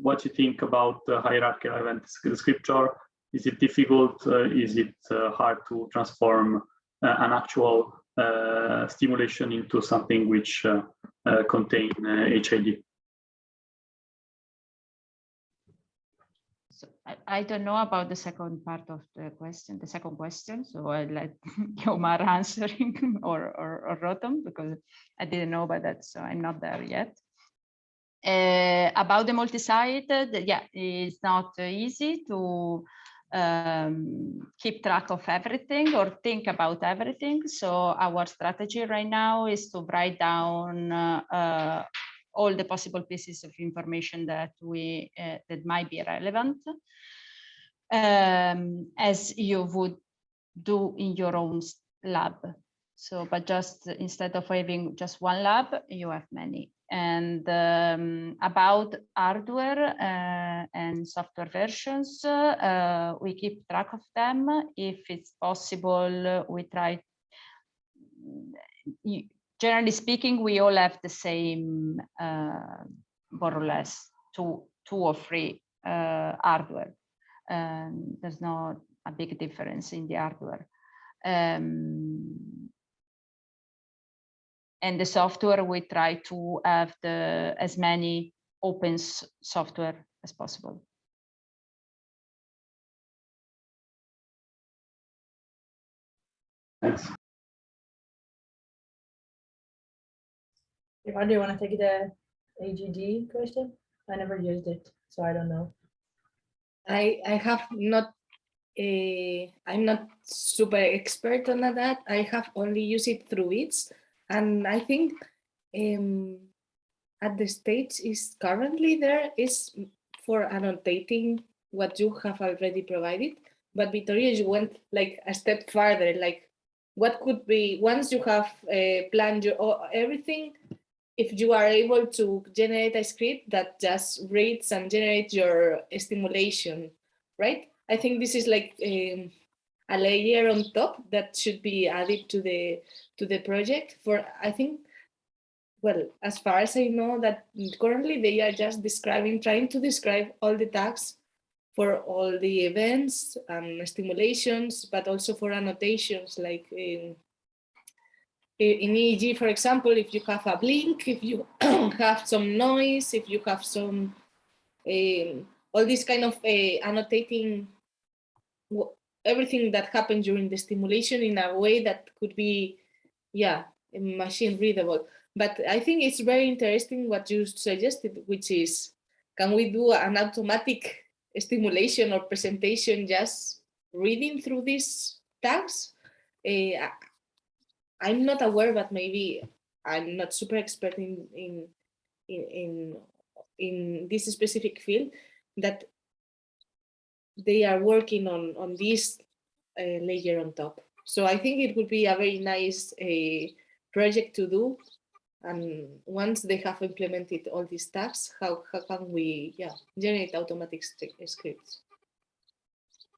what you think about the hierarchical event descriptor? Is it difficult? Is it hard to transform an actual stimulation into something which contain HID? So I don't know about the second part of the question, so I'll let Yomar answering or Rotom, because I didn't know about that, so I'm not there yet. About the multi-site, yeah, it's not easy to keep track of everything or think about everything. So our strategy right now is to write down all the possible pieces of information that that might be relevant, as you would do in your own lab. So, but just instead of having just one lab, you have many. And about hardware and software versions, we keep track of them. If it's possible, we try. Generally speaking, we all have the same, more or less, two or three hardware. There's not a big difference in the hardware. And the software, we try to have as many open software as possible. Thanks. Ivan, do you want to take the AGD question? I never used it, so I don't know. I have not. I'm not super expert on that. I have only used it through WITS, and I think at the stage is currently there is for annotating what you have already provided. But Vittorio, you went like a step further. Like, what could be once you have planned everything? If you are able to generate a script that just reads and generates your stimulation, right? I think this is like a layer on top that should be added to the project. For I think, well, as far as I know, that currently they are just trying to describe all the tags for all the events and stimulations, but also for annotations like in EEG, for example, if you have a blink, if you have some noise, if you have some, all this kind of annotating everything that happened during the stimulation in a way that could be, yeah, machine readable. But I think it's very interesting what you suggested, which is, can we do an automatic stimulation or presentation just reading through these tags? I'm not aware, but maybe I'm not super expert in this specific field, that they are working on this layer on top. So I think it would be a very nice project to do, And once they have implemented all these tasks, how can we generate automatic scripts?